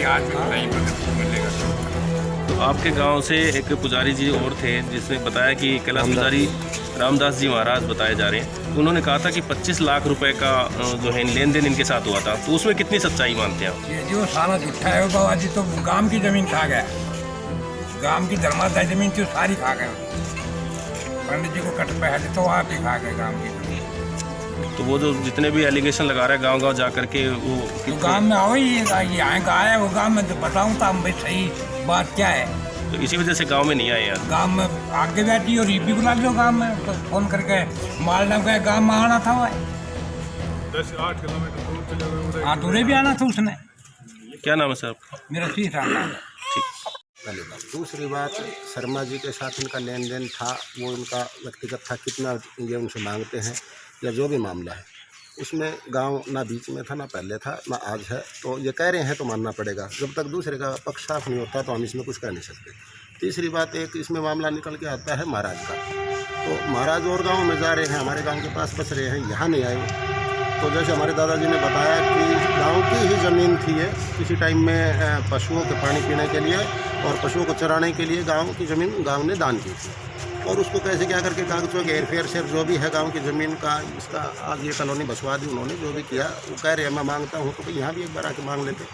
आदमी को नहीं मिलेगा। तो आपके गांव से एक पुजारी जी और थे जिसने बताया कि कैलाश पुजारी रामदास जी महाराज बताए जा रहे हैं, उन्होंने कहा था कि 25 लाख रुपए का जो है लेन देन इनके साथ हुआ था। तो उसमें कितनी सच्चाई मानते हैं आप? ये जो सारा झूठा है वो बाबा जी तो गांव की जमीन खा गया, गांव की धर्मादाय जमीन थी सारी खा गया। पंडित जी को कट पे है तो आप ही खा गए गांव की जमीन। तो वो जो जितने भी एलिगेशन लगा रहे हैं गांव-गांव जा करके वो तो गांव में आओ ही यहाँ का आया वो गांव में तो बताऊँ था भाई सही बात क्या है। तो इसी वजह से गांव में नहीं आए यार। गांव में आगे बैठी और ईपी बुला लो गांव में, तो फोन करके मालना का गांव में आना था। वो 10-8 किलोमीटर दूर चले गए। हाँ दूरे भी आना था उसने। क्या नाम है सर आपका? मेरा सी नाम है। ठीक। पहली बात। दूसरी बात, शर्मा जी के साथ इनका लेन देन था, वो इनका व्यक्तिगत था, कितना ये उनसे मांगते हैं या जो भी मामला है उसमें गांव ना बीच में था, ना पहले था, ना आज है। तो ये कह रहे हैं तो मानना पड़ेगा। जब तक दूसरे का पक्ष साफ नहीं होता तो हम इसमें कुछ कह नहीं सकते। तीसरी बात, एक इसमें मामला निकल के आता है महाराज का। तो महाराज और गाँव में जा रहे हैं, हमारे गाँव के पास बस रहे हैं, यहाँ नहीं आए। तो जैसे हमारे दादाजी ने बताया कि गांव की ही ज़मीन थी ये, किसी टाइम में पशुओं के पानी पीने के लिए और पशुओं को चराने के लिए गांव की ज़मीन गांव ने दान की थी। और उसको कैसे क्या करके कागज़ों के हेरफेर से जो भी है गांव की ज़मीन का, इसका आज ये कॉलोनी बसवा दी उन्होंने, जो भी किया वो कह रहे हैं मैं मांगता हूँ। तो भाई यहाँ भी एक बार आके मांग लेते,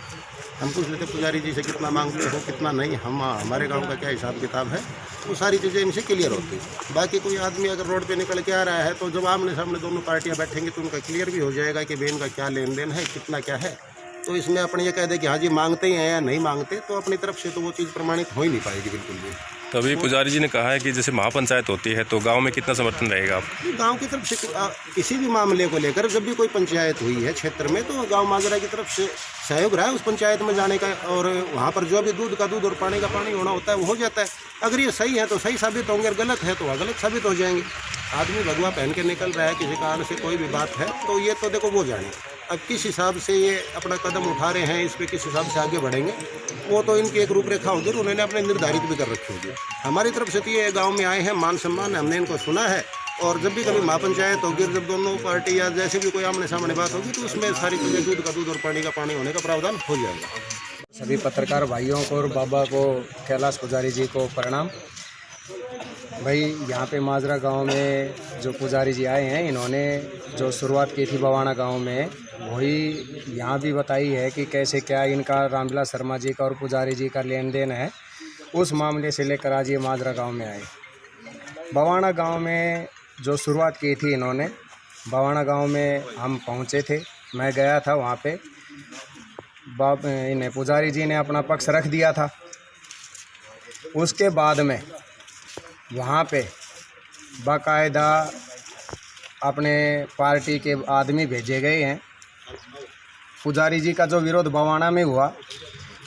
हम पूछ लेते पुजारी जी से कितना मांगते हो कितना नहीं, हम हमारे गांव का क्या हिसाब किताब है, वो सारी चीज़ें इनसे क्लियर होती है। बाकी कोई आदमी अगर रोड पे निकल के आ रहा है तो जब आमने सामने दोनों पार्टियां बैठेंगी तो उनका क्लियर भी हो जाएगा कि बेन का क्या लेन देन है, कितना क्या है। तो इसमें अपने ये कह दे कि हाँ जी मांगते ही हैं या नहीं मांगते, तो अपनी तरफ से तो वो चीज़ प्रमाणित हो ही नहीं पाएगी बिल्कुल भी। तो अभी पुजारी जी ने कहा है कि जैसे महापंचायत होती है तो गांव में कितना समर्थन रहेगा आप? गांव की तरफ से किसी भी मामले को लेकर जब भी कोई पंचायत हुई है क्षेत्र में तो गांव माजरा की तरफ से सहयोग रहा है उस पंचायत में जाने का, और वहां पर जो भी दूध का दूध और पानी का पानी होना होता है वो हो जाता है। अगर ये सही है तो सही साबित होंगे, और गलत है तो वह गलत साबित हो जाएंगे। आदमी भगवा पहन के निकल रहा है, किसी कारण से कोई भी बात है तो ये तो देखो वो जाने। अब किस हिसाब से ये अपना कदम उठा रहे हैं, इस पर किस हिसाब से आगे बढ़ेंगे, वो तो इनकी एक रूपरेखा होगी, उन्होंने अपने निर्धारित भी कर रखी होगी। हमारी तरफ से तो ये गांव में आए हैं, मान सम्मान हमने इनको सुना है, और जब भी कभी महापंचायत होगी, जब दोनों पार्टी या जैसे भी कोई आमने सामने बात होगी तो उसमें सारी चीज़ें दूध का दूध और पानी का पानी होने का प्रावधान हो जाएगा। सभी पत्रकार भाइयों को और बाबा को, कैलाश पुजारी जी को प्रणाम। भाई यहाँ पे माजरा गांव में जो पुजारी जी आए हैं, इन्होंने जो शुरुआत की थी बवाना गांव में, वही यहाँ भी बताई है कि कैसे क्या इनका रामविलास शर्मा जी का और पुजारी जी का लेन देन है। उस मामले से लेकर आज ये माजरा गांव में आए। बवाना गांव में जो शुरुआत की थी इन्होंने, बवाना गांव में हम पहुँचे थे, मैं गया था वहाँ पे। इन्हें पुजारी जी ने अपना पक्ष रख दिया था। उसके बाद में वहाँ पे बाकायदा अपने पार्टी के आदमी भेजे गए हैं। पुजारी जी का जो विरोध बवाना में हुआ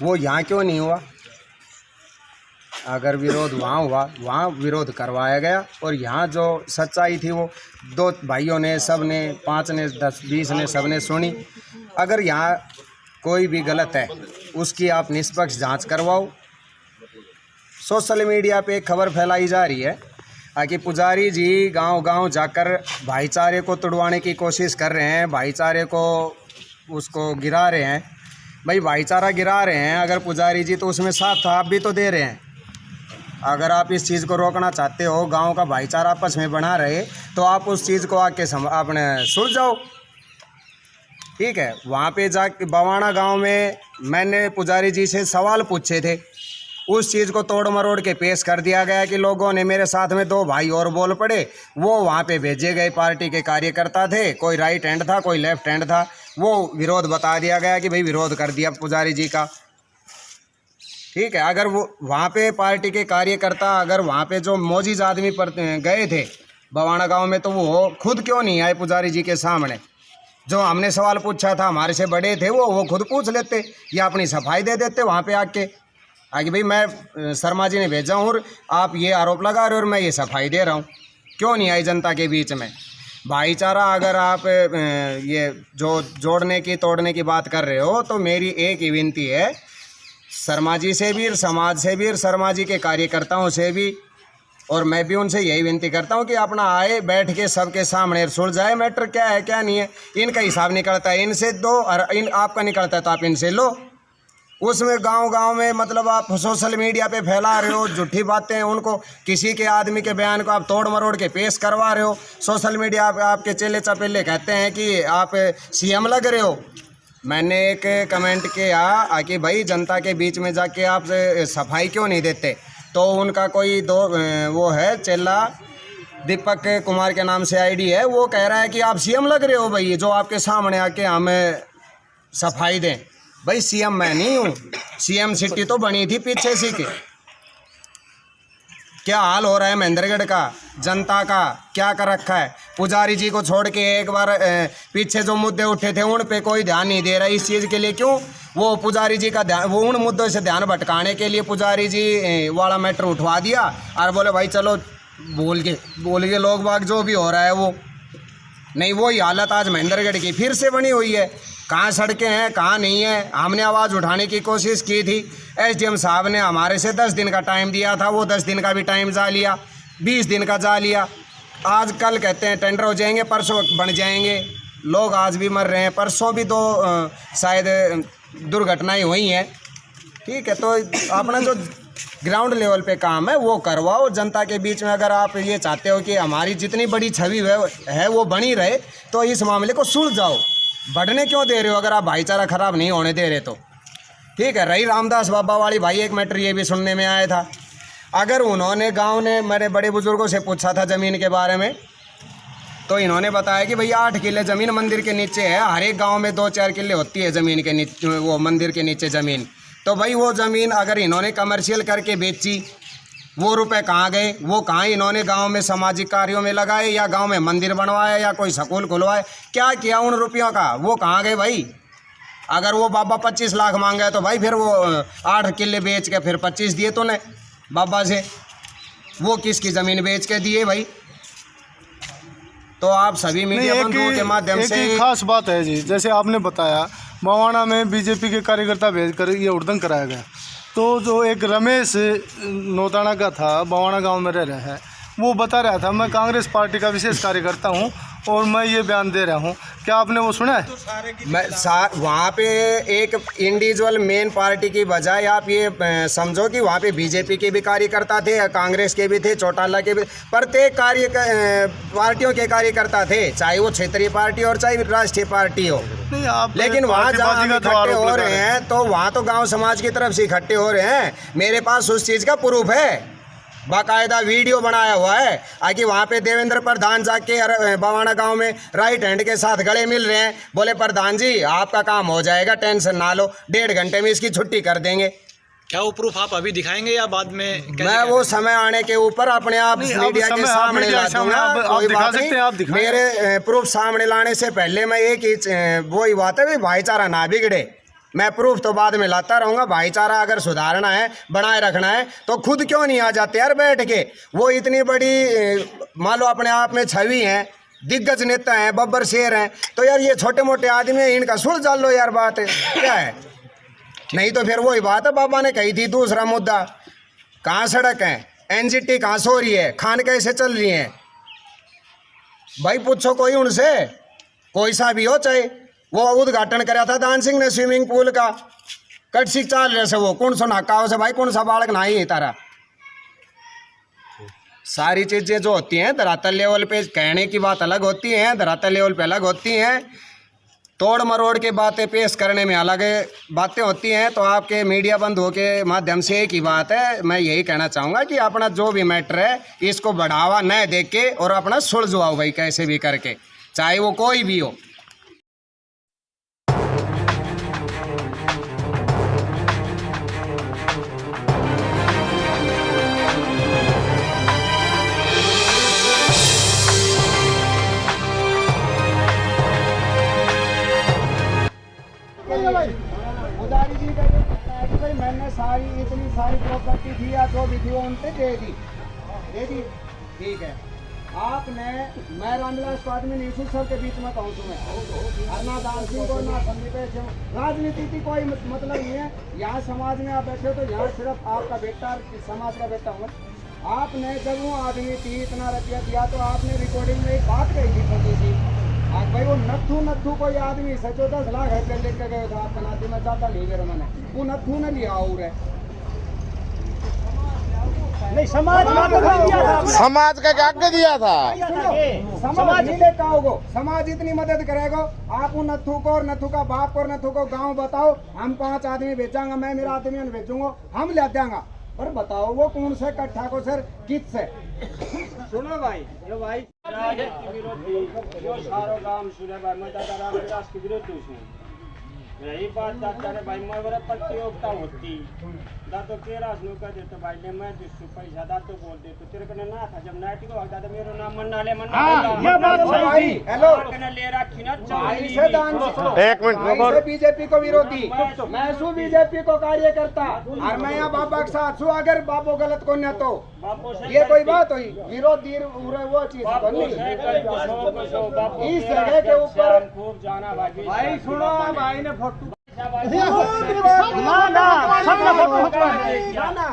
वो यहाँ क्यों नहीं हुआ? अगर विरोध वहाँ हुआ, वहाँ विरोध करवाया गया, और यहाँ जो सच्चाई थी वो दो भाइयों ने, सब ने, 5 ने, 10, 20 ने, सब ने सुनी। अगर यहाँ कोई भी गलत है उसकी आप निष्पक्ष जांच करवाओ। सोशल मीडिया पे एक खबर फैलाई जा रही है कि पुजारी जी गांव-गांव जाकर भाईचारे को तोड़वाने की कोशिश कर रहे हैं, भाईचारे को उसको गिरा रहे हैं। भाई भाईचारा गिरा रहे हैं अगर पुजारी जी, तो उसमें साथ आप भी तो दे रहे हैं। अगर आप इस चीज़ को रोकना चाहते हो, गांव का भाईचारा आपस में बना रहे, तो आप उस चीज़ को आके अपने सुलझाओ। ठीक है, वहाँ पे जाके बवाना गांव में मैंने पुजारी जी से सवाल पूछे थे, उस चीज़ को तोड़ मरोड़ के पेश कर दिया गया कि लोगों ने, मेरे साथ में 2 भाई और बोल पड़े, वो वहाँ पे भेजे गए पार्टी के कार्यकर्ता थे, कोई राइट हैंड था, कोई लेफ्ट हैंड था, वो विरोध बता दिया गया कि भाई विरोध कर दिया पुजारी जी का। ठीक है, अगर वो वहाँ पे पार्टी के कार्यकर्ता, अगर वहाँ पे जो मौजूद आदमी पर गए थे बवाना गाँव में, तो वो खुद क्यों नहीं आए पुजारी जी के सामने? जो हमने सवाल पूछा था, हमारे से बड़े थे, वो खुद पूछ लेते या अपनी सफाई दे देते वहाँ पे आके भाई मैं शर्मा जी ने भेजा हूँ और आप ये आरोप लगा रहे हो और मैं ये सफाई दे रहा हूँ। क्यों नहीं आई जनता के बीच में? भाईचारा अगर आप ये जो जोड़ने की तोड़ने की बात कर रहे हो, तो मेरी एक ही विनती है, शर्मा जी से भी, समाज से भी, शर्मा जी के कार्यकर्ताओं से भी, और मैं भी उनसे यही विनती करता हूँ कि अपना आए, बैठ के सबके सामने सुलझाए मैटर, क्या है क्या नहीं है। इनका हिसाब निकलता है इनसे दो, और आपका निकलता है तो आप इनसे लो। उसमें गांव-गांव में मतलब आप सोशल मीडिया पे फैला रहे हो झूठी बातें, उनको किसी के आदमी के बयान को आप तोड़ मरोड़ के पेश करवा रहे हो। सोशल मीडिया पे आपके चेले चपेले कहते हैं कि आप सीएम लग रहे हो। मैंने एक कमेंट किया कि भाई जनता के बीच में जाके आप सफाई क्यों नहीं देते, तो उनका कोई वो है चेला दीपक कुमार के नाम से आईडी है, वो कह रहा है कि आप सीएम लग रहे हो भाई, जो आपके सामने आके हमें सफाई दें। भाई सीएम मैं नहीं हूँ, सीएम सिटी तो बनी थी पीछे सी के। क्या हाल हो रहा है महेंद्रगढ़ का, जनता का क्या कर रखा है। पुजारी जी को छोड़ के एक बार पीछे जो मुद्दे उठे थे उन पे कोई ध्यान नहीं दे रहा। इस चीज़ के लिए क्यों वो पुजारी जी का ध्यान, वो उन मुद्दों से ध्यान भटकाने के लिए पुजारी जी वाला मैटर उठवा दिया और बोले भाई चलो बोल के लोग बाग जो भी हो रहा है वो नहीं। वही हालत आज महेंद्रगढ़ की फिर से बनी हुई है। कहाँ सड़कें हैं कहाँ नहीं है। हमने आवाज़ उठाने की कोशिश की थी, एसडीएम साहब ने हमारे से 10 दिन का टाइम दिया था, वो 10 दिन का भी टाइम जा लिया, 20 दिन का जा लिया। आज कल कहते हैं टेंडर हो जाएंगे, परसों बन जाएंगे। लोग आज भी मर रहे हैं, परसों भी 2 शायद दुर्घटनाएं हुई हैं। ठीक है, तो अपना जो ग्राउंड लेवल पे काम है वो करवाओ जनता के बीच में। अगर आप ये चाहते हो कि हमारी जितनी बड़ी छवि है वो बनी रहे, तो इस मामले को सुलझाओ। बढ़ने क्यों दे रहे हो अगर आप भाईचारा खराब नहीं होने दे रहे तो। ठीक है, रही रामदास बाबा वाली भाई, एक मैटर ये भी सुनने में आया था, अगर उन्होंने गांव ने मेरे बड़े बुजुर्गों से पूछा था ज़मीन के बारे में, तो इन्होंने बताया कि भैया 8 किले ज़मीन मंदिर के नीचे है। हर एक गाँव में 2-4 किले होती है ज़मीन के नीचे, वो मंदिर के नीचे ज़मीन। तो भाई वो ज़मीन अगर इन्होंने कमर्शियल करके बेची, वो रुपए कहाँ गए, वो कहाँ इन्होंने गांव में सामाजिक कार्यों में लगाए, या गांव में मंदिर बनवाया, या कोई स्कूल खुलवाए, क्या किया उन रुपयों का, वो कहाँ गए भाई। अगर वो बाबा 25 लाख मांगा तो भाई फिर वो 8 किले बेच के फिर 25 दिए तूने बाबा से, वो किसकी ज़मीन बेच के दिए भाई। तो आप सभी मीडिया बंधुओं के माध्यम से एक खास बात है जी, जैसे आपने बताया बवाना में बीजेपी के कार्यकर्ता भेजकर ये उड़दंग कराया गया, तो जो एक रमेश नौताना का था, बवाना गांव में रह रहा है, वो बता रहा था मैं कांग्रेस पार्टी का विशेष कार्यकर्ता हूं और मैं ये बयान दे रहा हूं। क्या आपने वो सुना है? मैं वहाँ पे एक इंडिविजुअल मेन पार्टी की बजाय आप ये समझो कि वहाँ पे बीजेपी के भी कार्यकर्ता थे, कांग्रेस के भी थे, चौटाला के भी, प्रत्येक पार्टियों के कार्यकर्ता थे, चाहे वो क्षेत्रीय पार्टी और चाहे राष्ट्रीय पार्टी हो। लेकिन वहाँ जहाँ इकट्ठे हो रहे हैं तो वहाँ तो गाँव समाज की तरफ से इकट्ठे हो रहे हैं। मेरे पास उस चीज़ का प्रूफ है, बाकायदा वीडियो बनाया हुआ है आकि वहाँ पे देवेंद्र प्रधान जाके बवाना गांव में राइट हैंड के साथ गले मिल रहे हैं, बोले प्रधान जी आपका काम हो जाएगा, टेंशन ना लो, 1.5 घंटे में इसकी छुट्टी कर देंगे। क्या वो प्रूफ आप अभी दिखाएंगे या बाद में? मैं वो समय आने के ऊपर अपने आप मीडिया के सामने ला दूंगा, कोई बात नहीं। मेरे प्रूफ सामने लाने से पहले मैं एक ही वही बात है, भाईचारा ना बिगड़े। मैं प्रूफ तो बाद में लाता रहूँगा। भाईचारा अगर सुधारना है, बनाए रखना है, तो खुद क्यों नहीं आ जाते यार बैठ के। वो इतनी बड़ी मान लो अपने आप में छवि है, दिग्गज नेता हैं, बब्बर शेर हैं, तो यार ये छोटे मोटे आदमी हैं, इनका सुलझा लो यार, बात है क्या है। नहीं तो फिर वही बात है बाबा ने कही थी, दूसरा मुद्दा, कहाँ सड़क है, एनजीटी कहाँ सो रही है, खान कैसे चल रही है, भाई पूछो कोई उनसे, कोई सा भी हो। चाहे वो उद्घाटन कराया था दान सिंह ने स्विमिंग पूल का, कटसी चाल रहे से वो कौन सा नाका से भाई, कौन सा बालक नहाई है तारा। सारी चीज़ें जो होती हैं धरातल लेवल पे कहने की बात अलग होती है, धरातल लेवल पे अलग होती हैं, तोड़ मरोड़ के बातें पेश करने में अलग बातें होती हैं। तो आपके मीडिया बंधुओं के माध्यम से एक ही बात है, मैं यही कहना चाहूँगा कि अपना जो भी मैटर है इसको बढ़ावा न दे के और अपना सुलझवाओ भाई, कैसे भी करके, चाहे वो कोई भी हो। पुजारी जी का ये कहना है कि भाई मैंने इतनी सारी प्रॉपर्टी थी या जो भी थी वो उनसे दे दी। ठीक है, आपने, मैं रामविलास को आदमी नहीं हूँ, सबके बीच में कहूँ तुम्हें, और ना दान सिंह को ना संदीप, राजनीति की कोई मतलब नहीं है। यहाँ समाज में आप बैठे हो तो यहाँ सिर्फ आपका बेटा समाज का बेटा हूँ। आपने जब वो आदमी थी इतना रुपया दिया तो आपने रिकॉर्डिंग में एक बात कही थी छोटी सी, आज भाई वो नथू कोई आदमी सचो 10 लाख रुपये लेके गए था आपका नाती में चाहता ले गए मैंने वो नथू ने लिया और है नहीं समाज का क्या दिया था? समाज नहीं लेकर आओगे, समाज इतनी मदद करेगा। आप उन नथू को और नथू का बाप को और नथू को गांव बताओ, हम 5 आदमी बेचांगा, मैं मेरा आदमी बेचूंगा, हम ले देंगे। पर बताओ वो कौन से कट्ठा को सर कित से? सुनो भाई, यो भाई जो सारो गांव सुने भाई मैं दादा रामदास के विरोध हूं। यही बात दादा रे भाई मैं बड़ा प्रतियोगिता होती दादो केरा सुनो कर दे तो भाई ने मैं जिसको पैसा दादो बोल दे तो तेरे कने ना था जब नाइट को दादा मेरो नाम मन्ना ले ये बात सही। हेलो कने ले रखी ना भाई से दान एक मिनट से बीजेपी को विरोधी मैं सु बीजेपी को कार्यकर्ता और मैं यहां बाबा के साथ सु। अगर बाबू गलत को न तो ये कोई बात हुई विरोधी वो चीज तो नहीं इस जगह के ऊपर खूब जाना भाई सुनो भाई ने फोटो ना सबका फोटो ना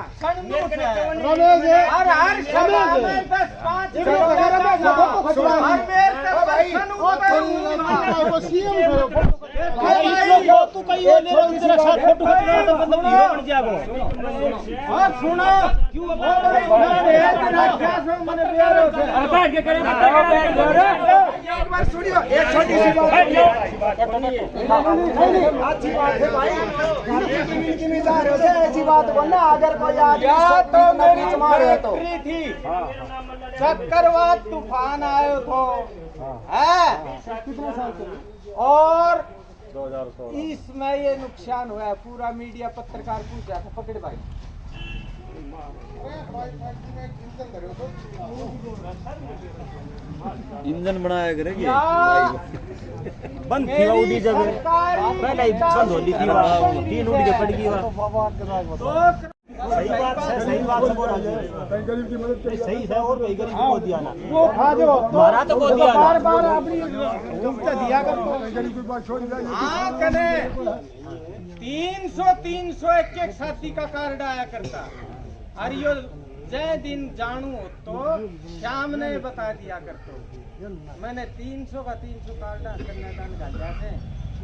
सुनियो एक छोटी सी बात है भाई की मिजाज हो ऐसी बात बोलना। अगर कोई आदमी तो मेरी तुम्हारे तो थी चक्रवात तूफान आयो तो और इसमें ये नुकसान हुआ है पूरा मीडिया पत्रकार पूछा था पकड़ भाई इंजन बनाया करेगी बंद थी उड़ी जब पहले ही बंद होती थी 3 उड़ के पड़ गई सही बात से बोला गरीब की मदद सही है और कोई गरीब को दिया ना वो खा दो हमारा तो को दिया बार अपनी दिया कर गरीब की बात छोड़ जाए। हां कने 300 एक साथी का कार्ड आया करता और यो जय दिन जानू तो शाम ने बता दिया करतो मैंने 300 का 300 कार्ड कन्यादान का जाते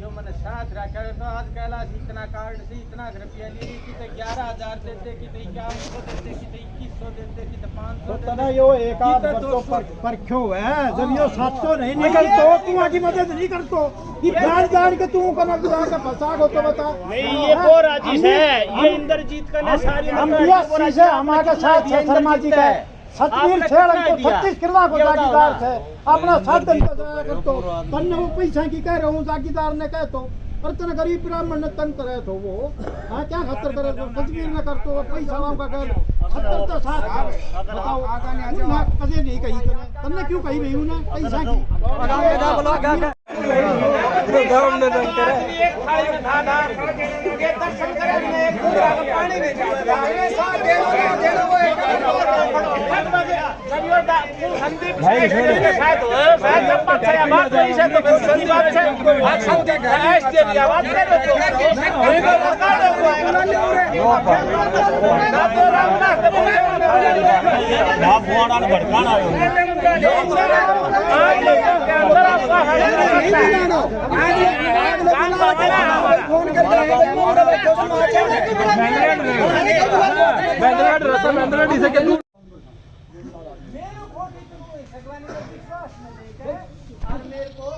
जो मैंने साथ रखा तो आज कैलाश इतना कार्ड से इतना रुपया ली कितने 11,000 देते कितने 5100 देते कितने 2100 देते कितने 500 देते यो एक आध बच्चों पर क्यों है जब यो 700 नहीं निकलतो तू आगे मदद नहीं करतो ये जान के तू कना बुला के फंसा गो तो बता नहीं ये को राजी है ये इंद्रजीत का सारी हम से हमारे साथ शर्मा जी का सतवीर छेड़ को 36 किला को जागीदार थे अपना साथ कर तो तन्ने वो पैसा की कह रहा हूँ जागीदार ने कह तो और तेरा गरीब ब्राह्मण ने तंग करे तो वो हाँ क्या खतर करे तो सतवीर ने कर तो पैसा वाम का कह 70 तो साथ बताओ कदे नहीं कही तन्ने क्यों कही भाई उन्हें पैसा की गांव में तंग करे एक थाली में खाना ये दर्शन करे में पूरा का पानी नहीं जाता हमेशा देना वो एक संदीप शायद जब बात है बात नहीं है तो सही बात है आज संदीप ऐश दे दिया बात कर तो आप फोन आने भड़काना फोन कर मेरे को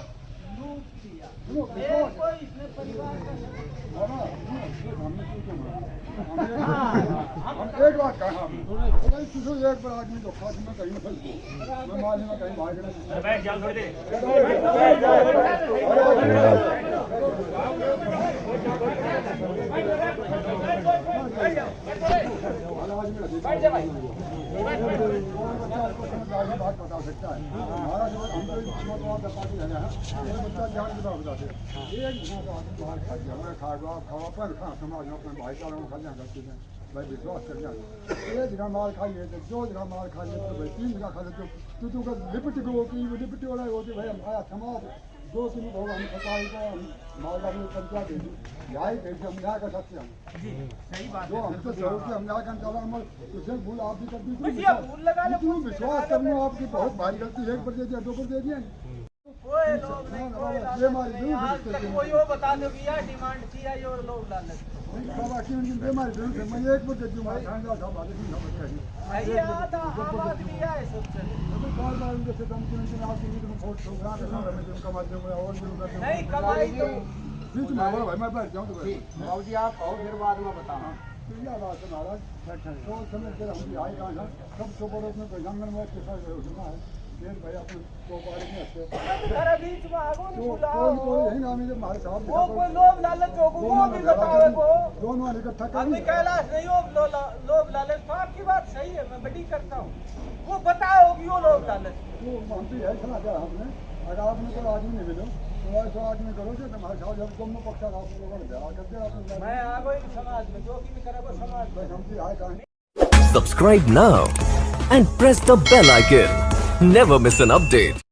लूट दिया मेरे को इसने परिवार का एक बात कहा एक बड़ा आदमी तो खास में कहीं फंस गया मैं माली में कहीं भाग बात बता सकता है हमारा जो हम तो पार्टी है बच्चा जान के बताते एक बाहर खा गया मैं खा गया खावा पर खा समाज में अपने भाईचारों में खा करते हैं भाई विश्वास कर जाए 1 जगह मार खाइए तो 2 जगह मार खाइए तो भाई 3 जगह खा लेते तो का लिपट गो की लिपट वाला होती भाई हमारा समाज 2-3 लोग हम सताई को मालदार में पंचायत दे यही कैसे हम यहाँ का सत्य हम जी सही बात जो हम तो जरूर से हम यहाँ का चला हम तुझे भूल आप भी कर दी भूल लगा लो विश्वास करना आपकी बहुत भारी गलती 1 पर दे दिया 2 पर दे दिया कोई लोग नहीं, कोई लालच नहीं। आज तक कोई वो बता दो कि यार डिमांड थी या ये लोग लालच ये आता आम आदमी है सब चले नहीं कमाई तो बाबू जी आप आओ फिर बाद में बताओ घर बीच में आगो नहीं बुलाओ वो कोई लोभ लालच हो वो भी बताओ को आदमी कैलाश नहीं हो लोभ लालच तो आपकी बात सही है मैं बड़ी करता हूँ वो बताओ कि वो लोभ लालच अगर आपने कोई आदमी नहीं मिलो तो ऐसा आदमी करो जो तुम्हारे साथ जब तुम पक्षा आप लोगों ने ब्याह कर दिया मैं आ गई समाज में जो भी करे वो समाज में हम आए कहानी Subscribe now and press the bell icon. Never miss an update.